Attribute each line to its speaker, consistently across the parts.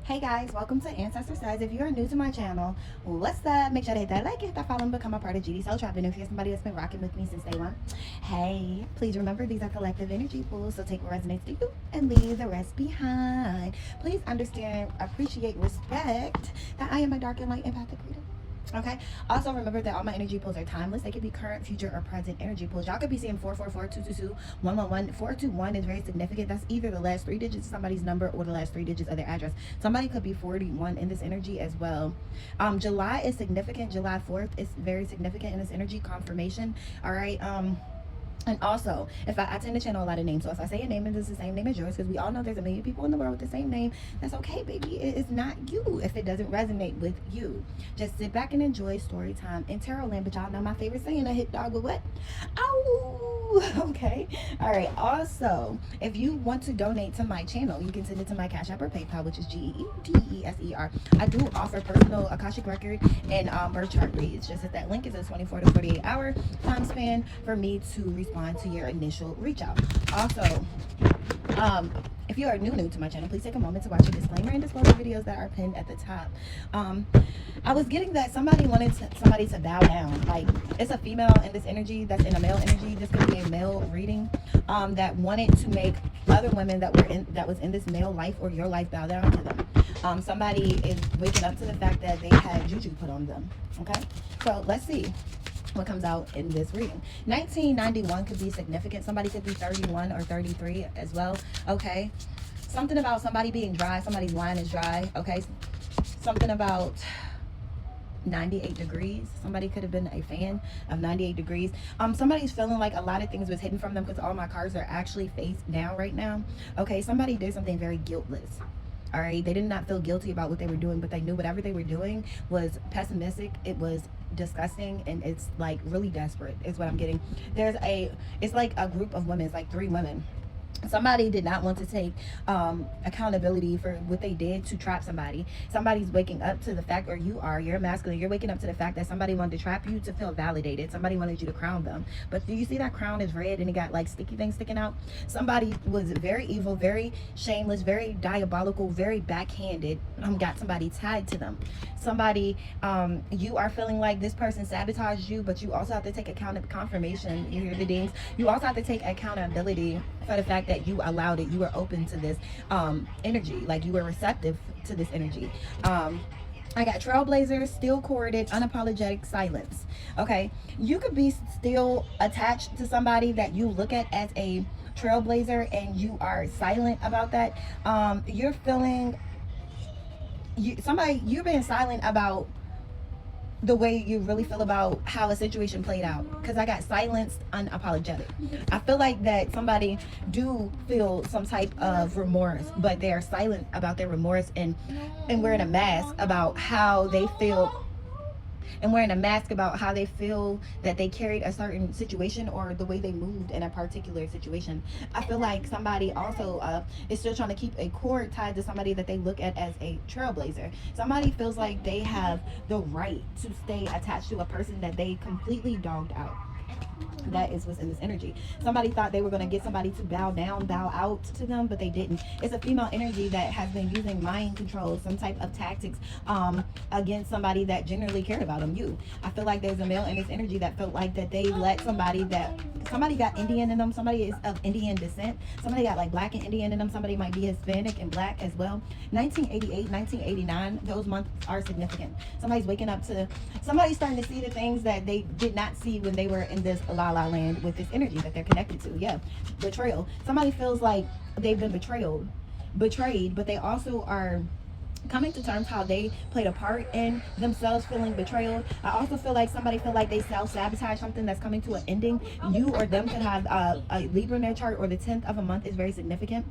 Speaker 1: Hey guys, welcome to Ancestor Says. If you are new to my channel, what's up? Make sure to hit that like, hit that follow, and become a part of GD Soul Tribe. And if you're somebody that's been rocking with me since day one, hey, please remember these are collective energy pools, so take what resonates to you and leave the rest behind. Please understand, appreciate, respect that I am a dark and light empathic reader. Okay. Also remember that all my energy pools are timeless. They could be current, future, or present energy pools. Y'all could be seeing 444, 222, 111. 421 is very significant. That's either the last three digits of somebody's number or the last three digits of their address. Somebody could be 41 in this energy as well. July is significant. July 4th is very significant in this energy confirmation. All right. And also, if I tend to channel a lot of names, so if I say a name and it's the same name as yours, because we all know there's a million people in the world with the same name, that's okay, baby. It is not you if it doesn't resonate with you. Just sit back and enjoy story time in Tarot Land. But y'all know my favorite saying, a hit dog with what? Oh, okay. All right. Also, if you want to donate to my channel, you can send it to my Cash App or PayPal, which is GEEDESER. I do offer personal Akashic record and birth chart reads. Just that link is a 24 to 48 hour time span for me to respond to your initial reach out. Also, if you are new to my channel, please take a moment to watch the disclaimer and disclosure videos that are pinned at the top. I was getting that somebody wanted somebody to bow down. Like, it's a female in this energy that's in a male energy. This could be a male reading that wanted to make other women that was in this male life or your life bow down to them. Somebody is waking up to the fact that they had juju put on them. Okay, so let's see what comes out in this reading. 1991 could be significant. Somebody could be 31 or 33 as well. Okay, something about somebody being dry. Somebody's line is dry. Okay, something about 98 degrees. Somebody could have been a fan of 98 degrees. Somebody's feeling like a lot of things was hidden from them because all my cards are actually face down right now. Okay, somebody did something very guiltless. All right, they did not feel guilty about what they were doing, but they knew whatever they were doing was pessimistic. It was disgusting, and it's like really desperate is what I'm getting. It's like a group of women. It's like three women. Somebody did not want to take accountability for what they did to trap somebody. Somebody's waking up to the fact, or you're masculine, you're waking up to the fact that somebody wanted to trap you to feel validated. Somebody wanted you to crown them. But do you see that crown is red and it got like sticky things sticking out? Somebody was very evil, very shameless, very diabolical, very backhanded, got somebody tied to them. Somebody, you are feeling like this person sabotaged you, but you also have to take confirmation. You hear the dings. You also have to take accountability for the fact that you allowed it. You were open to this energy, like you were receptive to this energy. I got trailblazer, still corded, unapologetic silence. Okay, you could be still attached to somebody that you look at as a trailblazer and you are silent about that. You're feeling you're being silent about the way you really feel about how a situation played out, because I got silenced, unapologetic. I feel like that somebody do feel some type of remorse, but they are silent about their remorse and wearing a mask about how they feel, that they carried a certain situation or the way they moved in a particular situation. I feel like somebody also is still trying to keep a cord tied to somebody that they look at as a trailblazer. Somebody feels like they have the right to stay attached to a person that they completely dogged out. That is what's in this energy. Somebody thought they were going to get somebody to bow out to them, but they didn't. It's a female energy that has been using mind control, some type of tactics against somebody that generally cared about them. I feel like there's a male in this energy that felt like that they let somebody got Indian in them. Somebody is of Indian descent. Somebody got like black and Indian in them. Somebody might be Hispanic and black as well. 1988, 1989, those months are significant. Somebody's starting to see the things that they did not see when they were in this la la land with this energy that they're connected to. Yeah, betrayal. Somebody feels like they've been betrayed, but they also are coming to terms how they played a part in themselves feeling betrayed. I also feel like somebody feel like they self-sabotage something that's coming to an ending. You or them could have a Libra in their chart, or the 10th of a month is very significant.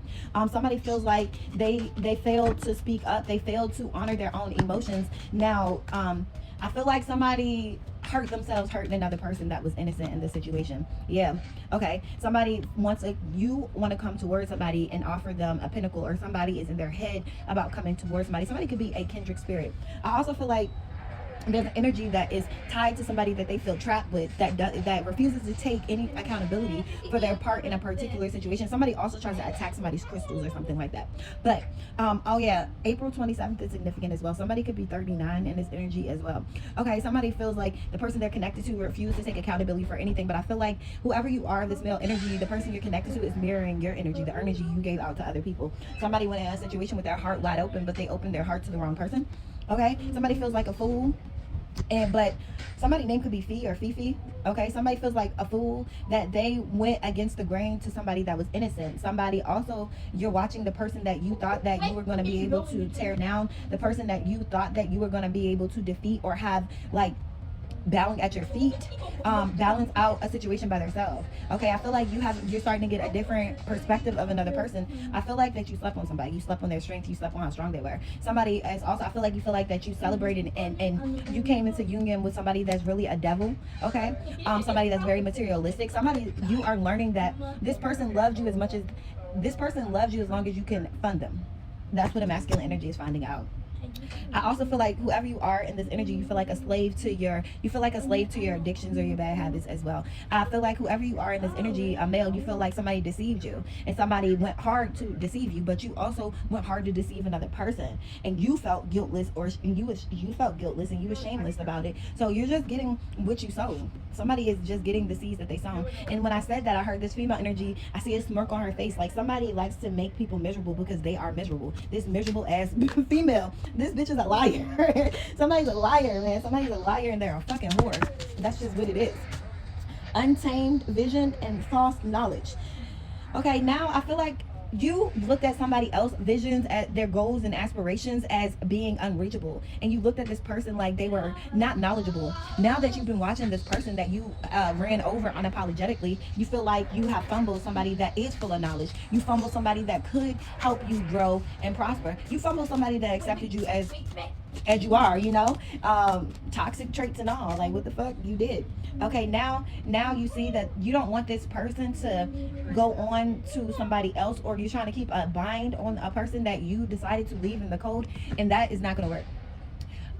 Speaker 1: Somebody feels like they failed to speak up. They failed to honor their own emotions. Now, I feel like somebody hurt themselves hurting another person that was innocent in this situation. Yeah. Okay. You want to come towards somebody and offer them a pinnacle, or somebody is in their head about coming towards somebody. Somebody could be a kindred spirit. I also feel like there's an energy that is tied to somebody that they feel trapped with, that refuses to take any accountability for their part in a particular situation. Somebody also tries to attack somebody's crystals or something like that. But oh yeah, April 27th is significant as well. Somebody could be 39 in this energy as well. Okay, somebody feels like the person they're connected to refuses to take accountability for anything. But I feel like whoever you are, this male energy, the person you're connected to is mirroring your energy, the energy you gave out to other people. Somebody went in a situation with their heart wide open, but they opened their heart to the wrong person. Okay, somebody feels like a fool, but somebody's name could be Fee or Fifi. Okay, somebody feels like a fool that they went against the grain to somebody that was innocent. Somebody also, you're watching the person that you thought that you were going to be able to tear down, the person that you thought that you were going to be able to defeat or have like bowing at your feet, balance out a situation by themselves. Okay, I feel like you're starting to get a different perspective of another person. I feel like that you slept on somebody, you slept on their strength, you slept on how strong they were. Somebody is also, I feel like you feel like that you celebrated and you came into union with somebody that's really a devil. Okay, somebody that's very materialistic. Somebody, you are learning that this person loves you as much as this person loves you as long as you can fund them. That's what a masculine energy is finding out. I also feel like whoever you are in this energy, you feel like a slave to your addictions or your bad habits as well. I feel like whoever you are in this energy, a male, you feel like somebody deceived you and somebody went hard to deceive you, but you also went hard to deceive another person and you felt guiltless, or you felt guiltless and you were shameless about it. So you're just getting what you sowed. Somebody is just getting the seeds that they sown. And when I said that, I heard this female energy, I see a smirk on her face, like somebody likes to make people miserable because they are miserable. This miserable ass female, this bitch is a liar. Somebody's a liar, man. Somebody's a liar and they're a fucking whore. That's just what it is. Untamed vision and false knowledge. Okay, now I feel like you looked at somebody else's visions, at their goals and aspirations as being unreachable, and you looked at this person like they were not knowledgeable. Now that you've been watching this person that you ran over unapologetically, you feel like you have fumbled somebody that is full of knowledge. You fumbled somebody that could help you grow and prosper. You fumbled somebody that accepted you as you are, you know, toxic traits and all. Like, what the fuck you did? Okay, now you see that you don't want this person to go on to somebody else, or you're trying to keep a bind on a person that you decided to leave in the cold, and that is not going to work.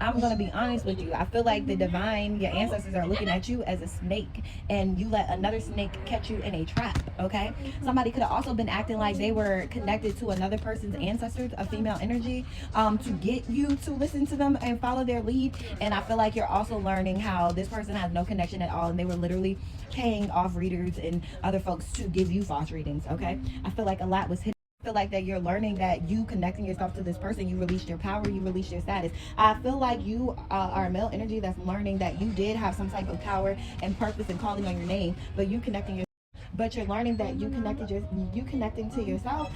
Speaker 1: I'm going to be honest with you. I feel like the divine, your ancestors are looking at you as a snake, and you let another snake catch you in a trap, okay? Somebody could have also been acting like they were connected to another person's ancestors, a female energy, to get you to listen to them and follow their lead. And I feel like you're also learning how this person has no connection at all, and they were literally paying off readers and other folks to give you false readings, okay? I feel like a lot was hidden. Feel like that you're learning that you connecting yourself to this person, you released your power, you released your status. I feel like you are a male energy that's learning that you did have some type of power and purpose and calling on your name, but you you're learning that you connecting to yourself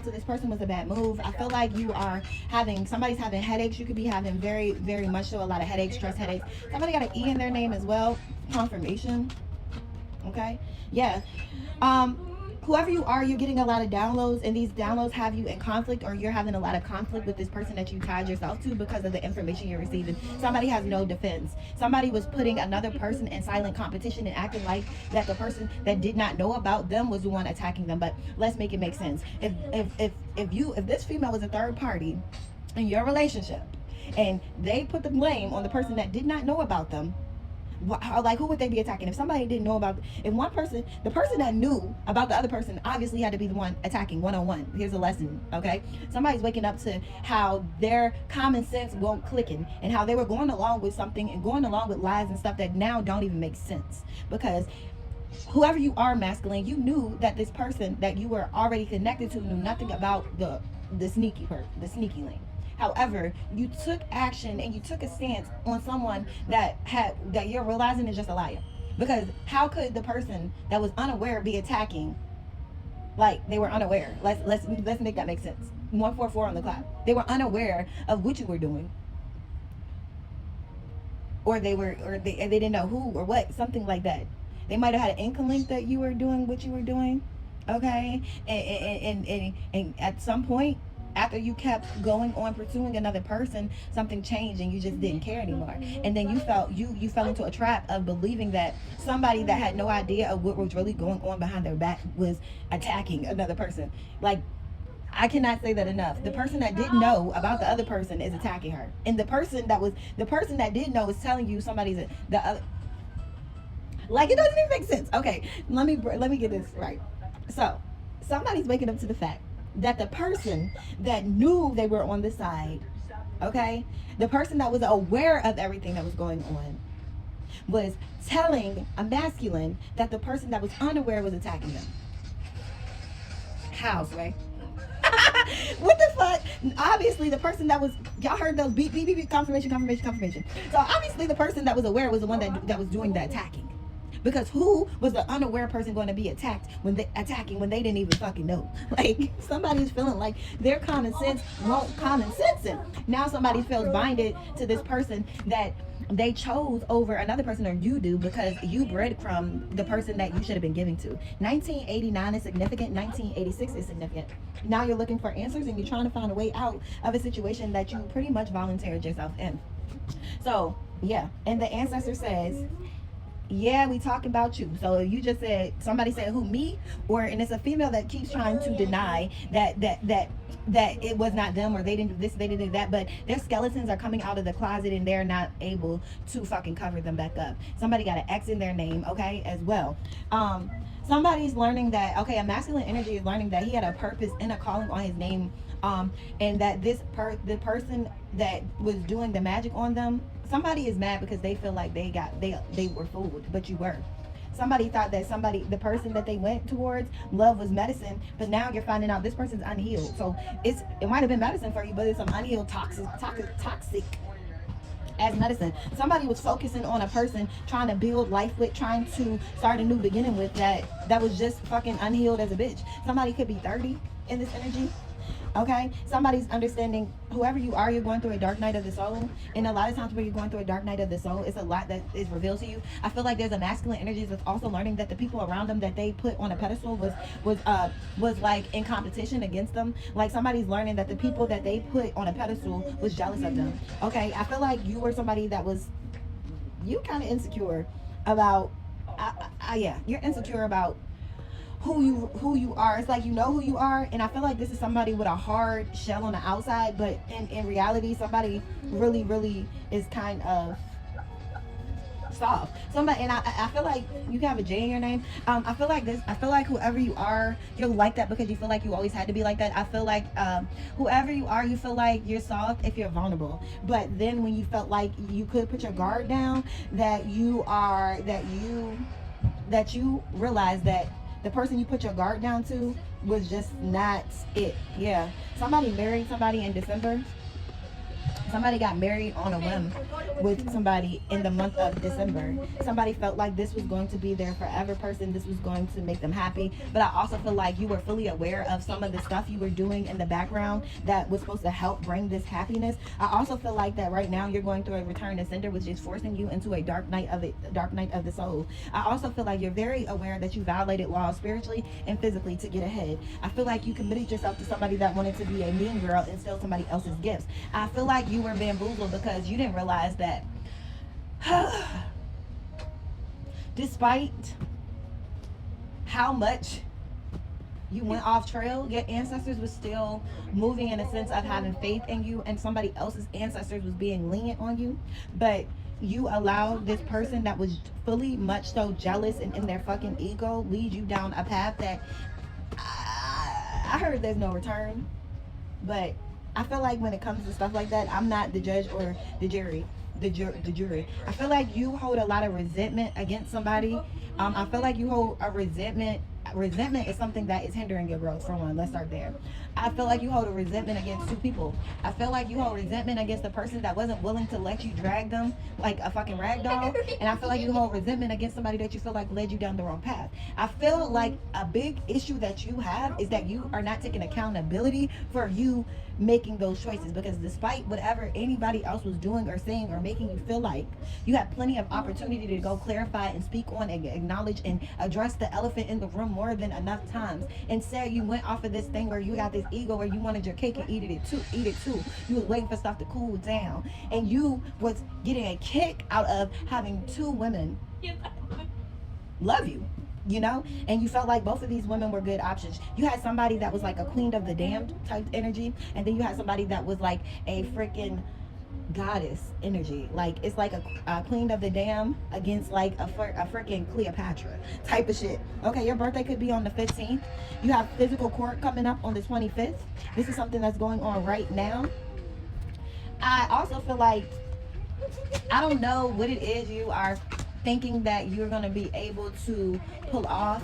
Speaker 1: to this person was a bad move. I feel like somebody's having headaches. You could be having very, very much so a lot of headaches, stress headaches. Somebody got an E in their name as well. Confirmation. Okay. Yeah. Whoever you are, you're getting a lot of downloads, and these downloads have you in conflict, or you're having a lot of conflict with this person that you tied yourself to because of the information you're receiving. Somebody has no defense. Somebody was putting another person in silent competition and acting like that the person that did not know about them was the one attacking them. But let's make it make sense. If this female was a third party in your relationship and they put the blame on the person that did not know about them, like, who would they be attacking? If somebody didn't know about, if one person, the person that knew about the other person obviously had to be the one attacking one-on-one. Here's a lesson, okay? Somebody's waking up to how their common sense won't clicking, and how they were going along with something and going along with lies and stuff that now don't even make sense. Because whoever you are, masculine, you knew that this person that you were already connected to knew nothing about the sneaky link. However, you took action and you took a stance on someone that you're realizing is just a liar. Because how could the person that was unaware be attacking like they were unaware? Let's make that make sense. 144 on the clock. They were unaware of what you were doing. Or they didn't know who or what, something like that. They might have had an inkling that you were doing what you were doing. Okay? And at some point, after you kept going on pursuing another person, something changed and you just didn't care anymore. And then you fell into a trap of believing that somebody that had no idea of what was really going on behind their back was attacking another person. Like, I cannot say that enough. The person that didn't know about the other person is attacking her, and the person that did know is telling you somebody's the other. Like, it doesn't even make sense. Okay, let me get this right. So, somebody's waking up to the fact that the person that knew they were on the side, okay, the person that was aware of everything that was going on, was telling a masculine that the person that was unaware was attacking them. How, right? What the fuck? Obviously, the person that was, y'all heard those beep, beep, beep, beep, confirmation. So obviously, the person that was aware was the one that was doing the attacking. Because who was the unaware person going to be attacked when they didn't even fucking know? Like, somebody's feeling like their common sense won't common sense it. Now somebody feels binded to this person that they chose over another person, or you do, because you breadcrumb the person that you should have been giving to. 1989 is significant. 1986 is significant. Now you're looking for answers, and you're trying to find a way out of a situation that you pretty much volunteered yourself in. So yeah, and the ancestor says, yeah, we talking about you. So you just said, somebody said, who, me? And it's a female that keeps trying to deny that it was not them, or they didn't do this, they didn't do that, but their skeletons are coming out of the closet and they're not able to fucking cover them back up. Somebody got an X in their name, okay, as well. Somebody's learning that, okay, a masculine energy is learning that he had a purpose and a calling on his name, and that the person that was doing the magic on them, somebody is mad because they feel like they were fooled, but you were. Somebody thought that the person that they went towards, love was medicine, but now you're finding out this person's unhealed. So it might have been medicine for you, but it's some unhealed toxic as medicine. Somebody was focusing on a person, trying to build life with, trying to start a new beginning with, that was just fucking unhealed as a bitch. Somebody could be 30 in this energy. Okay, somebody's understanding, whoever you are, you're going through a dark night of the soul, and a lot of times when you're going through a dark night of the soul, it's a lot that is revealed to you. I feel like there's a masculine energy that's also learning that the people around them that they put on a pedestal was like in competition against them. Like, somebody's learning that the people that they put on a pedestal was jealous of them. Okay, I feel like you were somebody that was, you kind of insecure about, yeah, you're insecure about who you are. It's like, you know who you are, and I feel like this is somebody with a hard shell on the outside, but in reality, somebody really is kind of soft. Somebody, and I feel like you have a J in your name. I feel like whoever you are, you're like that because you feel like you always had to be like that. I feel like whoever you are, you feel like you're soft if you're vulnerable, but then when you felt like you could put your guard down, that you realize that the person you put your guard down to was just not it. Yeah. Somebody married somebody in December. Somebody got married on a whim with somebody in the month of December. Somebody felt like this was going to be their forever person. This was going to make them happy. But I also feel like you were fully aware of some of the stuff you were doing in the background that was supposed to help bring this happiness. I also feel like that right now you're going through a return to sender, which is forcing you into a dark night of the soul. I also feel like you're very aware that you violated laws spiritually and physically to get ahead. I feel like you committed yourself to somebody that wanted to be a mean girl and steal somebody else's gifts. I feel like you were bamboozled because you didn't realize that despite how much you went off trail, your ancestors was still moving in a sense of having faith in you, and somebody else's ancestors was being lenient on you. But you allowed this person that was fully much so jealous and in their fucking ego lead you down a path that I heard there's no return. But I feel like when it comes to stuff like that, I'm not the judge or the jury. The jury. I feel like you hold a lot of resentment against somebody. I feel like you hold a resentment. Resentment is something that is hindering your growth, for one. Let's start there. I feel like you hold a resentment against two people. I feel like you hold resentment against the person that wasn't willing to let you drag them like a fucking rag doll. And I feel like you hold resentment against somebody that you feel like led you down the wrong path. I feel like a big issue that you have is that you are not taking accountability for you making those choices, because despite whatever anybody else was doing or saying or making you feel like, you had plenty of opportunity to go clarify and speak on and acknowledge and address the elephant in the room more than enough times. Instead, you went off of this thing where you got this ego where you wanted your cake and eat it too. You was waiting for stuff to cool down, and you was getting a kick out of having two women love you. you know, and you felt like both of these women were good options. You had somebody that was like a queen of the damned type energy, and then you had somebody that was like a freaking goddess energy. Like it's like a queen of the dam against like a freaking Cleopatra type of shit. Okay, your birthday could be on the 15th. You have physical court coming up on the 25th. This is something that's going on right now. I also feel like, I don't know what it is you are thinking that you're going to be able to pull off.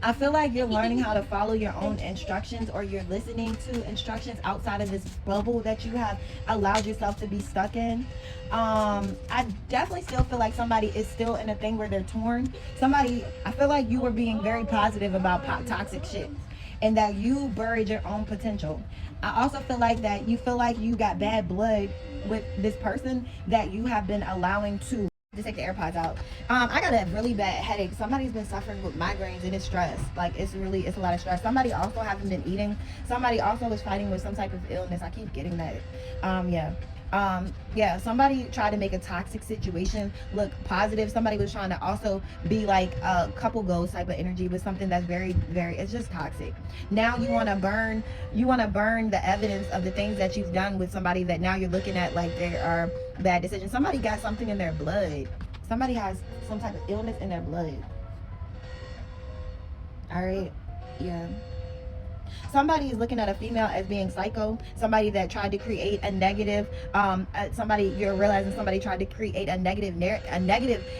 Speaker 1: I feel like you're learning how to follow your own instructions, or you're listening to instructions outside of this bubble that you have allowed yourself to be stuck in. I definitely still feel like somebody is still in a thing where they're torn. Somebody, I feel like you were being very positive about toxic shit, and that you buried your own potential. I also feel like that you feel like you got bad blood with this person that you have been allowing to take the AirPods out. I got a really bad headache. Somebody's been suffering with migraines, and it's stress. Like it's a lot of stress. Somebody also hasn't been eating. Somebody also is fighting with some type of illness. I keep getting that. Somebody tried to make a toxic situation look positive. Somebody was trying to also be like a couple goals type of energy with something that's very, very, it's just toxic. Now you want to burn the evidence of the things that you've done with somebody that now you're looking at like there are bad decisions. Somebody got something in their blood. Somebody has some type of illness in their blood. All right. Yeah. Somebody is looking at a female as being psycho. Somebody that tried to create a negative, you're realizing somebody tried to create a negative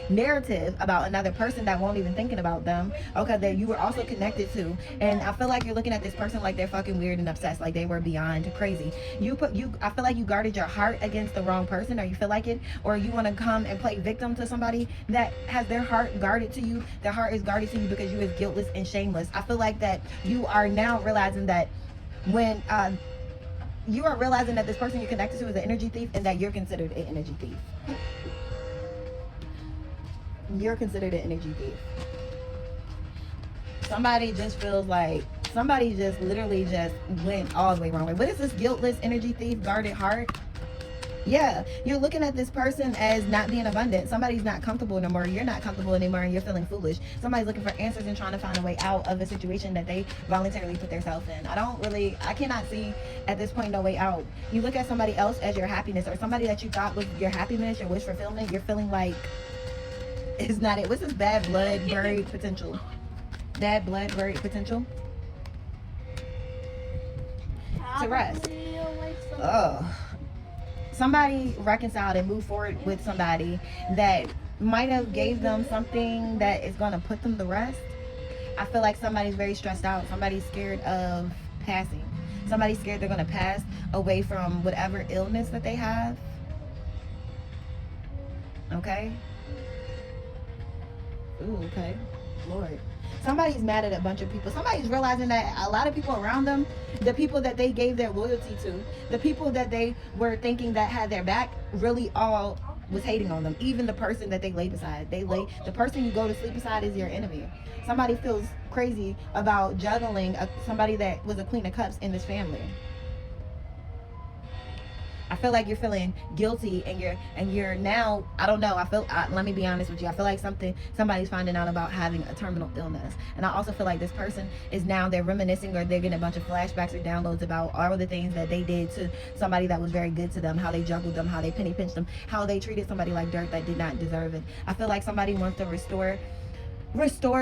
Speaker 1: narrative about another person that won't even thinking about them. Okay, that you were also connected to. And I feel like you're looking at this person like they're fucking weird and obsessed, like they were beyond crazy. I feel like you guarded your heart against the wrong person, or you feel like it, or you want to come and play victim to somebody that has their heart guarded to you. Their heart is guarded to you because you is guiltless and shameless. I feel like that you are now realizing that when you are realizing that this person you're connected to is an energy thief, and that you're considered an energy thief. You're considered an energy thief. Somebody just feels like somebody just literally just went all the way wrong way. What is this guiltless energy thief guarded heart? Yeah, you're looking at this person as not being abundant. Somebody's not comfortable anymore. You're not comfortable anymore, and you're feeling foolish. Somebody's looking for answers and trying to find a way out of a situation that they voluntarily put themselves in. I cannot see at this point no way out. You look at somebody else as your happiness, or somebody that you thought was your happiness, your wish fulfillment. You're feeling like it's not it. What's this bad blood buried potential? Bad blood buried potential to rest. Oh. Somebody reconciled and moved forward with somebody that might have gave them something that is going to put them to rest. I feel like somebody's very stressed out. Somebody's scared of passing. Somebody's scared they're going to pass away from whatever illness that they have. Okay? Ooh, okay. Lord. Somebody's mad at a bunch of people. Somebody's realizing that a lot of people around them, the people that they gave their loyalty to, the people that they were thinking that had their back, really all was hating on them. Even the person that they lay beside. The person you go to sleep beside is your enemy. Somebody feels crazy about juggling somebody that was a queen of cups in this family. I feel like you're feeling guilty, and you're now, I don't know, let me be honest with you. I feel like somebody's finding out about having a terminal illness. And I also feel like this person is now, they're reminiscing, or they're getting a bunch of flashbacks or downloads about all of the things that they did to somebody that was very good to them, how they juggled them, how they penny pinched them, how they treated somebody like dirt that did not deserve it. I feel like somebody wants to restore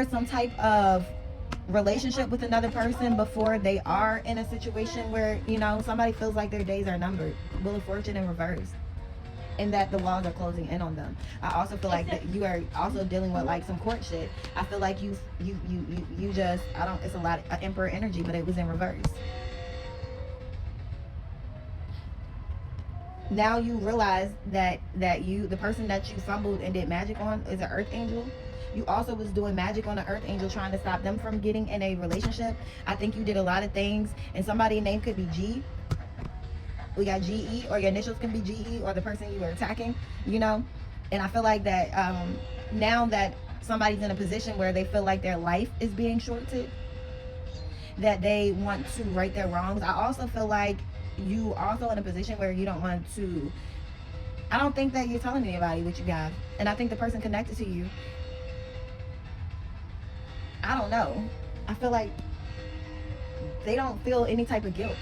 Speaker 1: some type of relationship with another person before they are in a situation where, somebody feels like their days are numbered. Wheel of Fortune in reverse, and that the walls are closing in on them. I also feel like that you are also dealing with like some court shit. I feel like you just, it's a lot of emperor energy, but it was in reverse. Now you realize that the person that you fumbled and did magic on is an earth angel. You also was doing magic on an earth angel, trying to stop them from getting in a relationship. I think you did a lot of things, and somebody's name could be G. We got GE, or your initials can be GE, or the person you were attacking, And I feel like that now that somebody's in a position where they feel like their life is being shorted, that they want to right their wrongs. I also feel like you also in a position where you don't want to, I don't think that you're telling anybody what you got. And I think the person connected to you, I don't know. I feel like they don't feel any type of guilt.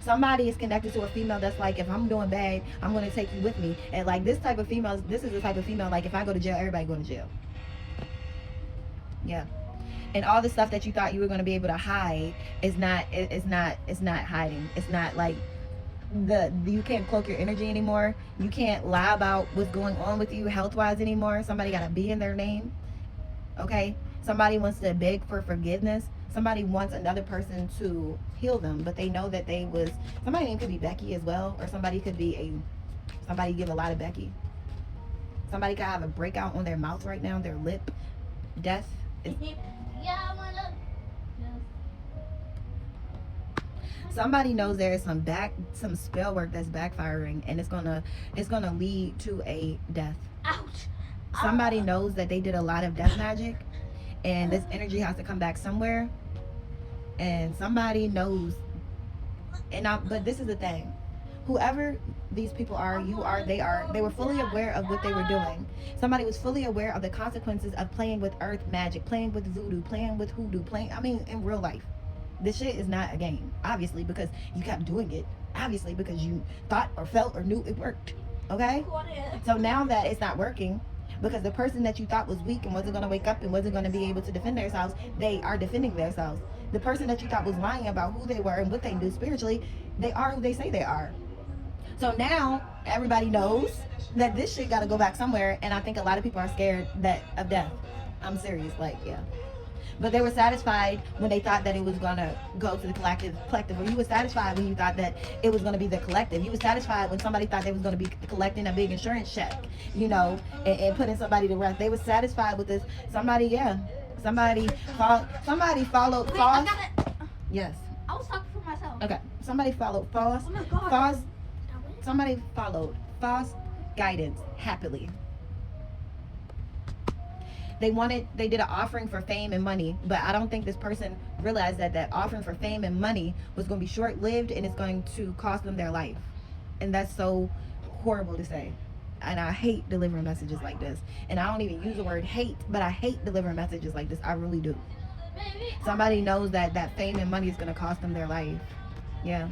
Speaker 1: Somebody is connected to a female that's like, if I'm doing bad, I'm going to take you with me. And like this type of female, this is the type of female, like if I go to jail, everybody go to jail. Yeah. And all the stuff that you thought you were going to be able to hide is not, it's not hiding. It's not like you can't cloak your energy anymore. You can't lie about what's going on with you health wise anymore. Somebody got to be in their name. Okay. Somebody wants to beg for forgiveness. Somebody wants another person to heal them, but they know that somebody name could be Becky as well, or somebody could be somebody give a lot of Becky. Somebody could have a breakout on their mouth right now, their lip. Death is, somebody knows there is some spell work that's backfiring, and it's gonna lead to a death.
Speaker 2: Ouch.
Speaker 1: Somebody knows that they did a lot of death magic, and this energy has to come back somewhere. And somebody knows, but this is the thing, whoever these people are, they were fully aware of what they were doing. Somebody was fully aware of the consequences of playing with earth magic, playing with voodoo, playing with hoodoo, in real life. This shit is not a game, obviously, because you kept doing it, obviously because you thought or felt or knew it worked. Okay, so now that it's not working, because the person that you thought was weak and wasn't going to wake up and wasn't going to be able to defend themselves, they are defending themselves. The person that you thought was lying about who they were and what they do spiritually, they are who they say they are. So now everybody knows that this shit got to go back somewhere, and I think a lot of people are scared of death. I'm serious, like, yeah. But they were satisfied when they thought that it was going to go to the collective. Or you were satisfied when you thought that it was going to be the collective. You were satisfied when somebody thought they was going to be collecting a big insurance check, and putting somebody to rest. They were satisfied with this. Somebody followed false. Yes.
Speaker 2: I was talking for myself.
Speaker 1: Okay. Somebody followed false.
Speaker 2: Oh my God.
Speaker 1: False. Somebody followed false guidance happily. They did an offering for fame and money, but I don't think this person realized that offering for fame and money was going to be short-lived, and it's going to cost them their life. And that's so horrible to say. And I hate delivering messages like this. And I don't even use the word hate, but I hate delivering messages like this. I really do. Somebody knows that fame and money is going to cost them their life. Yeah.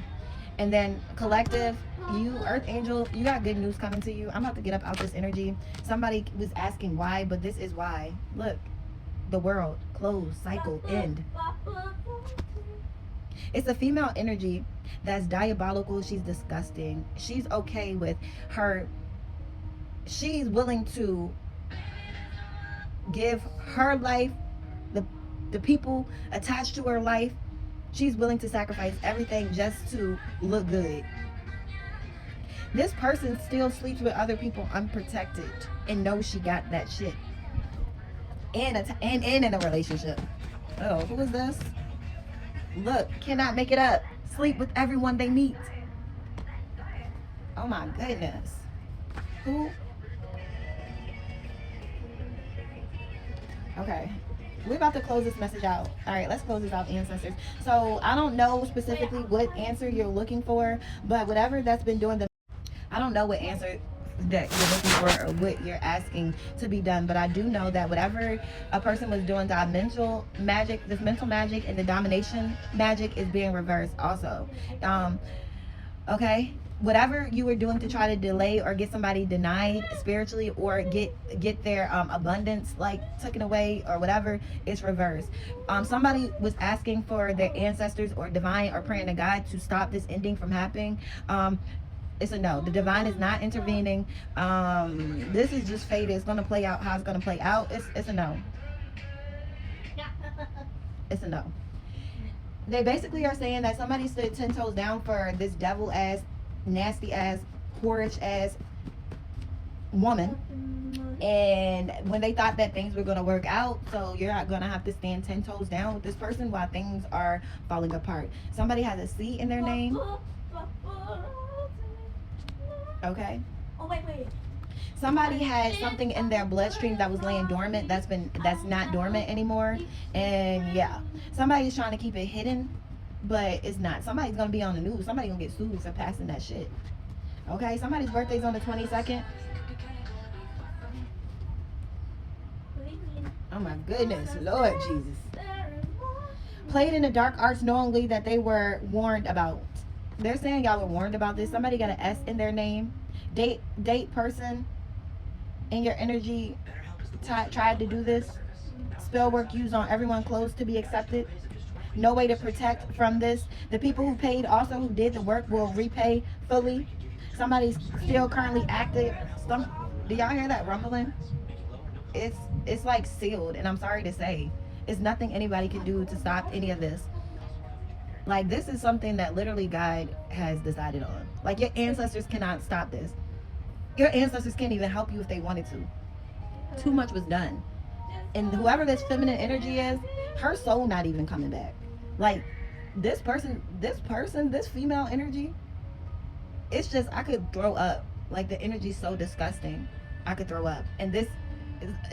Speaker 1: And then collective, you Earth Angel, you got good news coming to you. I'm about to get up out this energy. Somebody was asking why, but this is why. Look, the world, close, cycle, end. It's a female energy that's diabolical. She's disgusting. She's okay with her. She's willing to give her life, the people attached to her life. She's willing to sacrifice everything just to look good. This person still sleeps with other people unprotected and knows she got that shit. And in a relationship. Oh, who is this? Look, cannot make it up. Sleep with everyone they meet. Oh my goodness. Who? Okay. We're about to close this message out. All right, let's close this out, ancestors. So I don't know specifically what answer you're looking for, but whatever that's been doing I don't know what answer that you're looking for or what you're asking to be done, but I do know that whatever a person was doing, this mental magic and the domination magic is being reversed also. Okay, whatever you were doing to try to delay or get somebody denied spiritually or get their abundance taken away or whatever, it's reversed. Somebody was asking for their ancestors or divine or praying to God to stop this ending from happening. It's a no. The divine is not intervening. This is just fate. It's going to play out how it's going to play out. It's a no. It's a no. They basically are saying that somebody stood 10 toes down for this devil ass, nasty ass, whorish ass woman. And when they thought that things were going to work out, so you're not going to have to stand 10 toes down with this person while things are falling apart. Somebody has a C in their name. Okay.
Speaker 2: Oh wait.
Speaker 1: Somebody had something in their bloodstream that was laying dormant. That's not dormant anymore. And yeah, somebody's trying to keep it hidden, but it's not. Somebody's gonna be on the news. Somebody's gonna get sued for passing that shit. Okay. Somebody's birthday's on the 22nd. Oh my goodness, Lord Jesus. Played in the dark arts knowingly that they were warned about. They're saying y'all were warned about this. Somebody got an S in their name. Date person in your energy tried to do this. Spell work used on everyone close to be accepted. No way to protect from this. The people who paid also who did the work will repay fully. Somebody's still currently active. Do y'all hear that rumbling? It's like sealed, and I'm sorry to say, it's nothing anybody can do to stop any of this. Like, this is something that literally God has decided on. Like, your ancestors cannot stop this. Your ancestors can't even help you if they wanted to. Too much was done. And whoever this feminine energy is, her soul not even coming back. Like, this female energy, it's just, I could throw up. Like, the energy's so disgusting, I could throw up. And this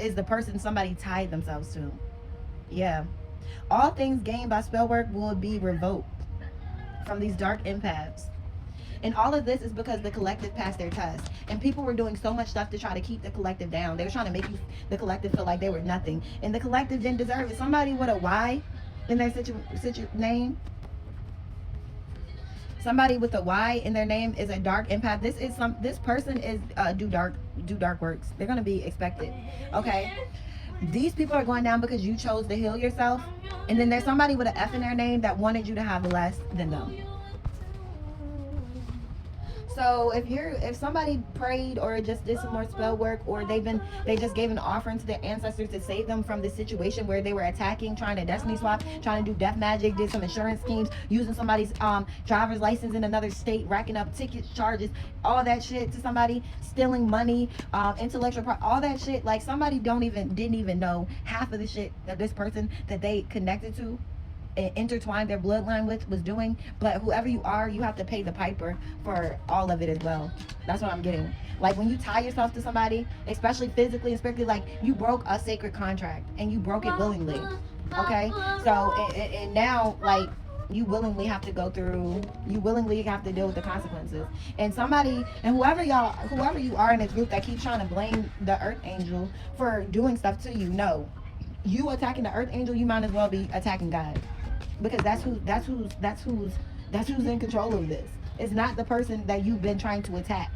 Speaker 1: is the person somebody tied themselves to. Yeah. All things gained by spell work will be revoked from these dark empaths. And all of this is because the collective passed their test. And people were doing so much stuff to try to keep the collective down. They were trying to make the collective feel like they were nothing. And the collective didn't deserve it. Somebody with a Y in their name. Somebody with a Y in their name is a dark empath. This person is do dark works. They're gonna be expected. Okay. These people are going down because you chose to heal yourself. And then there's somebody with an F in their name that wanted you to have less than them. So if somebody prayed or just did some more spell work, or they just gave an offering to their ancestors to save them from the situation where they were attacking, trying to destiny swap, trying to do death magic, did some insurance schemes, using somebody's driver's license in another state, racking up tickets, charges, all that shit to somebody, stealing money, intellectual property, all that shit. Like, somebody didn't even know half of the shit that this person that they connected to, intertwined their bloodline with, was doing. But whoever you are, you have to pay the piper for all of it as well. That's what I'm getting. Like, when you tie yourself to somebody, especially physically and spiritually, like, you broke a sacred contract and you broke it willingly. Okay, so and now, like, you willingly have to deal with the consequences. And whoever you are in this group that keeps trying to blame the earth angel for doing stuff to you, no, you attacking the earth angel, you might as well be attacking God. Because that's who's in control of this. It's not the person that you've been trying to attack.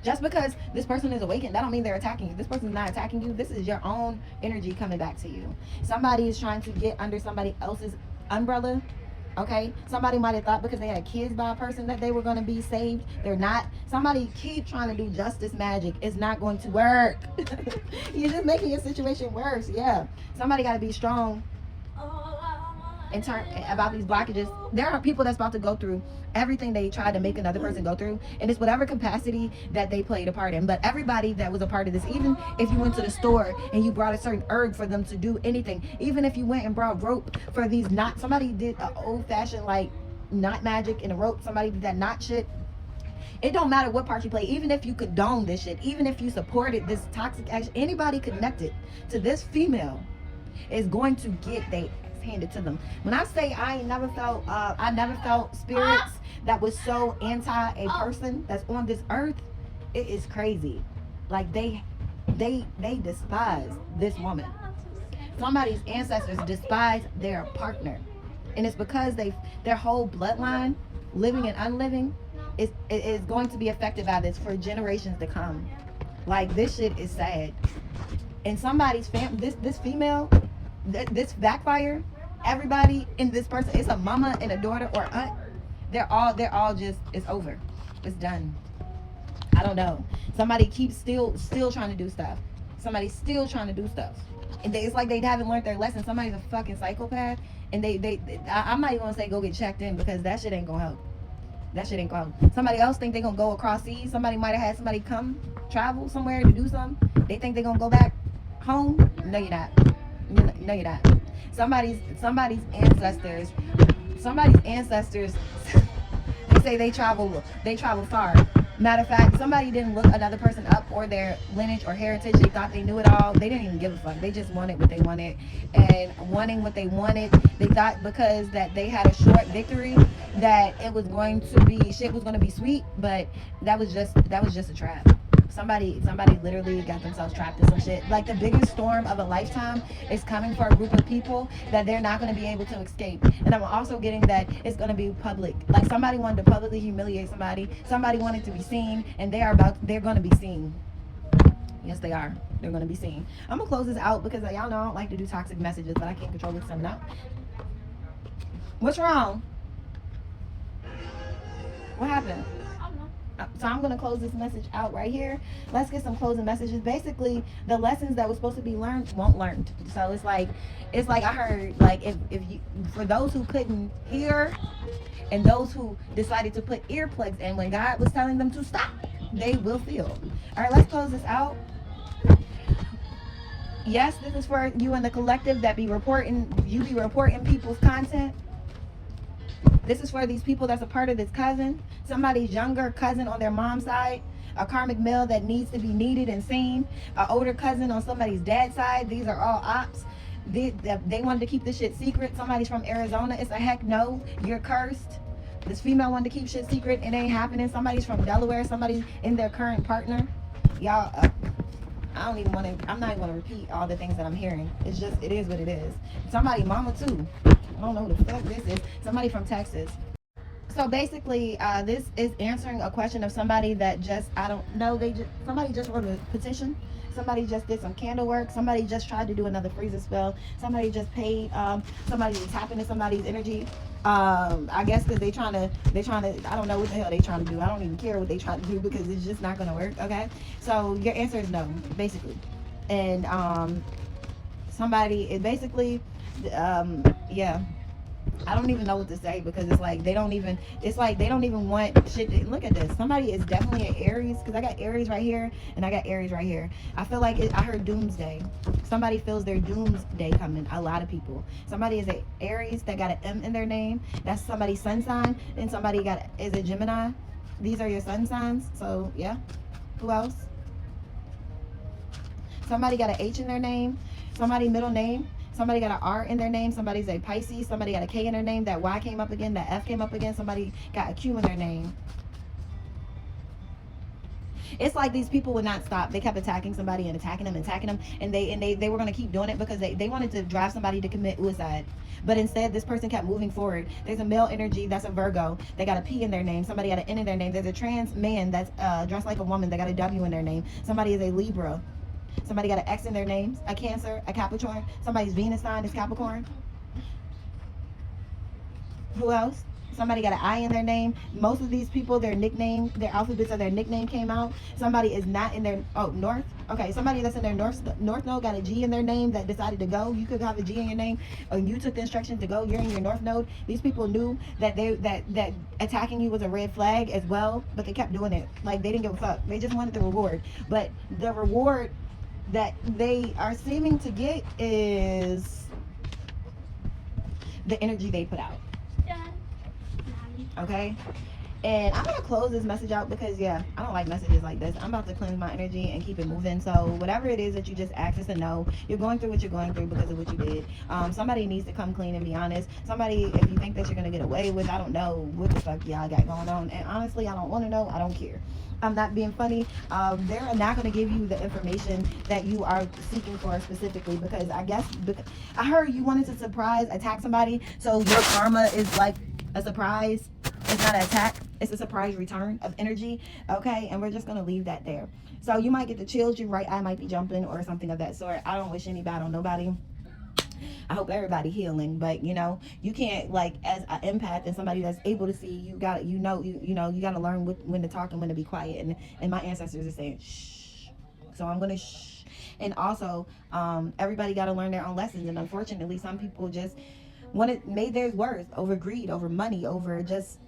Speaker 1: Just because this person is awakened, that don't mean they're attacking you. This person is not attacking you. This is your own energy coming back to you. Somebody is trying to get under somebody else's umbrella. Okay, somebody might have thought because they had kids by a person that they were going to be saved. They're not. Somebody keep trying to do justice magic. It's not going to work. You're just making your situation worse. Yeah, somebody got to be strong about these blockages. There are people that's about to go through everything they tried to make another person go through, and it's whatever capacity that they played a part in. But everybody that was a part of this, even if you went to the store and you brought a certain herb for them to do anything, even if you went and brought rope for these knots, somebody did an old-fashioned like knot magic and a rope, somebody did that knot shit. It don't matter what part you play. Even if you condone this shit, even if you supported this toxic action, anybody connected to this female is going to get they handed to them. When I say I never felt spirits that was so anti a person that's on this earth, it is crazy. Like, they despise this woman. Somebody's ancestors despise their partner, and it's because their whole bloodline, living and unliving, is going to be affected by this for generations to come. Like, this shit is sad. And somebody's this female, this backfire, everybody in this person, it's a mama and a daughter or aunt, they're all just, it's over, it's done. I don't know. Somebody keeps still trying to do stuff. Somebody's still trying to do stuff, and it's like they haven't learned their lesson. Somebody's a fucking psychopath, and I'm not even gonna say go get checked in, because that shit ain't gonna help. That shit ain't gonna help. Somebody else think they gonna go across seas. Somebody might have had somebody travel somewhere to do something. They think they gonna go back home. No, you're not. No, you're not. Somebody's ancestors, they say they travel far. Matter of fact, somebody didn't look another person up or their lineage or heritage. They thought they knew it all. They didn't even give a fuck. They just wanted what they wanted. And wanting what they wanted, they thought because that they had a short victory that it was going to be, shit was going to be sweet, but that was just a trap. Somebody literally got themselves trapped in some shit. Like the biggest storm of a lifetime is coming for a group of people that they're not going to be able to escape. And I'm also getting that it's going to be public. Like somebody wanted to publicly humiliate somebody. Somebody wanted to be seen, and they're going to be seen. Yes, they are. They're going to be seen. I'm going to close this out because y'all know I don't like to do toxic messages, but I can't control what's coming out. What's wrong? What happened? So I'm going to close this message out right here. Let's get some closing messages. Basically, the lessons that were supposed to be learned won't learned. So it's like I heard, like, if you, for those who couldn't hear and those who decided to put earplugs in when God was telling them to stop, they will feel. All right, let's close this out. Yes, this is for you and the collective that be reporting people's content. This is for these people that's a part of this cousin, somebody's younger cousin on their mom's side, a karmic male that needs to be needed and seen, an older cousin on somebody's dad's side. These are all ops. They wanted to keep this shit secret. Somebody's from Arizona. It's a heck no. You're cursed. This female wanted to keep shit secret. It ain't happening. Somebody's from Delaware. Somebody's in their current partner. Y'all, I'm not even going to repeat all the things that I'm hearing. It's just, it is what it is. Somebody mama too. I don't know who the fuck this is. Somebody from Texas. So basically, this is answering a question of somebody that just, I don't know, somebody just wrote a petition. Somebody just did some candle work. Somebody just tried to do another freezer spell. Somebody just paid somebody to tap into somebody's energy. I guess because they trying to, I don't know what the hell they trying to do. I don't even care what they trying to do because it's just not going to work. Okay. So your answer is no, basically. And somebody is basically, yeah. I don't even know what to say because it's like they don't even want shit to, look at this. Somebody is definitely an Aries because I got Aries right here and I got Aries right here. I feel like I heard doomsday. Somebody feels their doomsday coming. A lot of people. Somebody is a Aries that got an M in their name. That's somebody's sun sign. And somebody is a Gemini. These are your sun signs. So yeah. Who else? Somebody got an H in their name. Somebody middle name. Somebody got an R in their name. Somebody's a Pisces. Somebody got a K in their name. That Y came up again. That F came up again. Somebody got a Q in their name. It's like these people would not stop. They kept attacking somebody and attacking them. And they were going to keep doing it because they wanted to drive somebody to commit suicide. But instead, this person kept moving forward. There's a male energy that's a Virgo. They got a P in their name. Somebody got an N in their name. There's a trans man that's dressed like a woman. They got a W in their name. Somebody is a Libra. Somebody got an X in their names, a Cancer, a Capricorn. Somebody's Venus sign is Capricorn. Who else? Somebody got an I in their name. Most of these people, their nickname, their alphabets of their nickname came out. Somebody is not in their, North. Okay, somebody that's in their North node got a G in their name that decided to go. You could have a G in your name, or you took the instructions to go. You're in your North node. These people knew that that attacking you was a red flag as well, but they kept doing it. Like they didn't give a fuck. They just wanted the reward. But the reward that they are seeming to get is the energy they put out. Okay, and I'm gonna close this message out because I don't like messages like this. I'm about to cleanse my energy and keep it moving. So whatever it is that you just asked us to know, you're going through what you're going through because of what you did. Somebody needs to come clean and be honest. Somebody, if you think that you're gonna get away with, I don't know what the fuck y'all got going on, and honestly I don't want to know. I don't care. I'm not being funny. They're not going to give you the information that you are seeking for specifically because I heard you wanted to surprise attack somebody, so your karma is like a surprise. It's not an attack. It's a surprise return of energy. Okay, and we're just going to leave that there. So you might get the chills. Your right eye might be jumping or something of that sort. I don't wish any bad on nobody. I hope everybody healing, but you can't, like, as an empath and somebody that's able to see, you got to learn when to talk and when to be quiet, and my ancestors are saying shh, so I'm gonna shh. And also everybody got to learn their own lessons, and unfortunately some people just made theirs worse over greed, over money, over just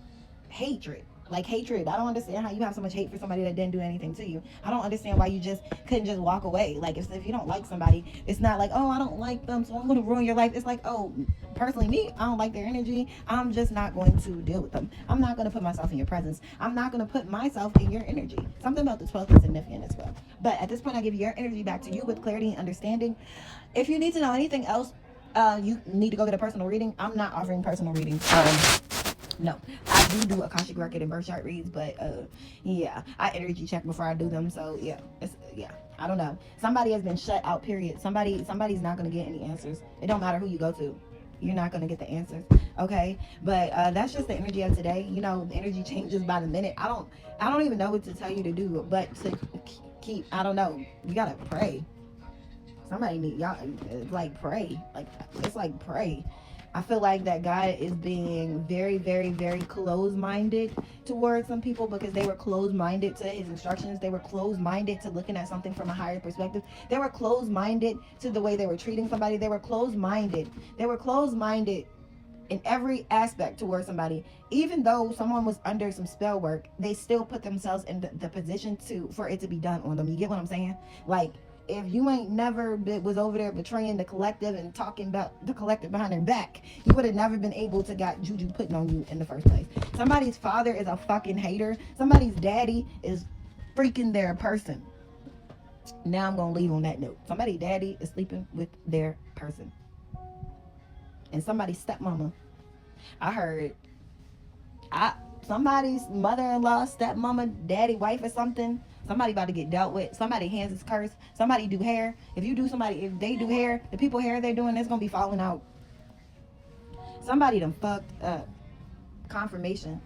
Speaker 1: hatred. Like hatred. I don't understand how you have so much hate for somebody that didn't do anything to you. I don't understand why you just couldn't just walk away. Like if you don't like somebody, it's not like, oh, I don't like them, so I'm going to ruin your life. It's like, oh, personally me, I don't like their energy. I'm just not going to deal with them. I'm not going to put myself in your presence. I'm not going to put myself in your energy. Something about the 12th is significant as well. But at this point, I give your energy back to you with clarity and understanding. If you need to know anything else, you need to go get a personal reading. I'm not offering personal readings. No, I do Akashic record and birth chart reads, but yeah, I energy check before I do them. So yeah, yeah. I don't know. Somebody has been shut out. Period. Somebody's not gonna get any answers. It don't matter who you go to. You're not gonna get the answers. Okay, but that's just the energy of today. You know, the energy changes by the minute. I don't even know what to tell you to do, but to keep. I don't know. You gotta pray. Somebody need y'all like pray. Like it's like pray. I feel like that God is being very, very, very closed-minded towards some people because they were closed-minded to his instructions. They were closed-minded to looking at something from a higher perspective. They were closed-minded to the way they were treating somebody. They were closed-minded. They were closed-minded in every aspect towards somebody. Even though someone was under some spell work, they still put themselves in the position for it to be done on them. You get what I'm saying? Like, if you ain't never was over there betraying the collective and talking about the collective behind their back, you would have never been able to got juju putting on you in the first place. Somebody's father is a fucking hater. Somebody's daddy is freaking their person. Now I'm gonna leave on that note. Somebody's daddy is sleeping with their person. And somebody's stepmama. I heard somebody's mother-in-law, stepmama, daddy, wife or something. Somebody about to get dealt with. Somebody hands is cursed. Somebody do hair. If they do hair, the people hair they're doing, it's gonna be falling out. Somebody done fucked up. Confirmation.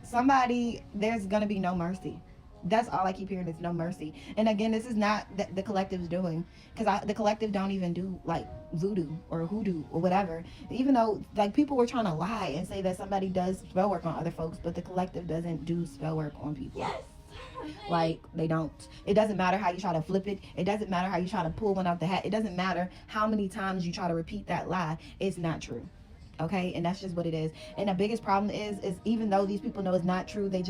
Speaker 1: There's gonna be no mercy. That's all I keep hearing is no mercy. And again, this is not the collective's doing, because the collective don't even do like voodoo or hoodoo or whatever. Even though like people were trying to lie and say that somebody does spell work on other folks, but the collective doesn't do spell work on people. Yes. Like they don't. It doesn't matter how you try to flip it. It doesn't matter how you try to pull one out the hat. It doesn't matter how many times you try to repeat that lie. It's not true. Okay, and that's just what it is. And the biggest problem is even though these people know it's not true, they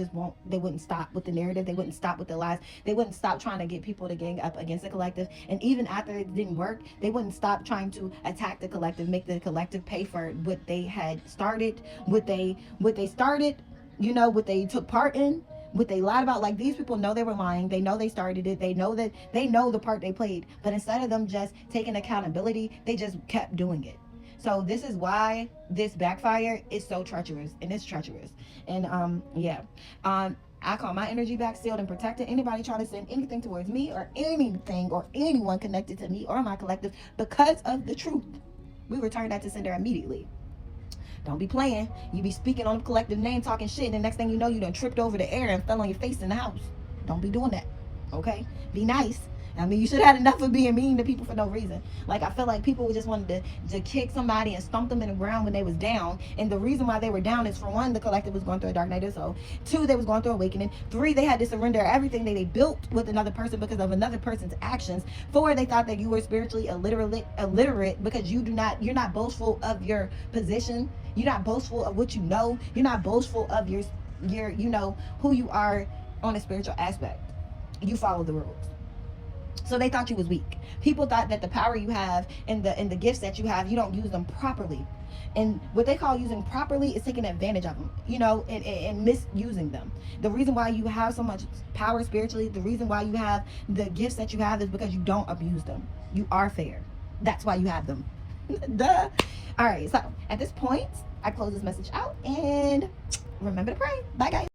Speaker 1: wouldn't stop with the narrative. They wouldn't stop with the lies. They wouldn't stop trying to get people to gang up against the collective. And even after it didn't work, they wouldn't stop trying to attack the collective, make the collective pay for what they had started, what they started, you know, what they took part in, what they lied about. Like, these people know they were lying. They know they started it. They know the part they played. But instead of them just taking accountability, they just kept doing it. So this is why this backfire is so treacherous, and it's treacherous. And I call my energy back, sealed and protected. Anybody trying to send anything towards me or anything or anyone connected to me or my collective because of the truth, we return that to sender immediately. Don't be playing. You be speaking on the collective name, talking shit, and the next thing you know, you done tripped over the air and fell on your face in the house. Don't be doing that. Okay? Be nice. I mean, you should have had enough of being mean to people for no reason. Like, I feel like people just wanted to kick somebody and stomp them in the ground when they was down. And the reason why they were down is, for one, the collective was going through a dark night of soul. 2, they was going through awakening. 3, they had to surrender everything that they built with another person because of another person's actions. 4, they thought that you were spiritually illiterate because you're not boastful of your position. You're not boastful of what you know. You're not boastful of your you know, who you are on a spiritual aspect. You follow the rules. So they thought you was weak. People thought that the power you have and the gifts that you have, you don't use them properly. And what they call using properly is taking advantage of them, you know, and misusing them. The reason why you have so much power spiritually, the reason why you have the gifts that you have is because you don't abuse them. You are fair. That's why you have them. Duh. All right, so at this point, I close this message out and remember to pray. Bye, guys.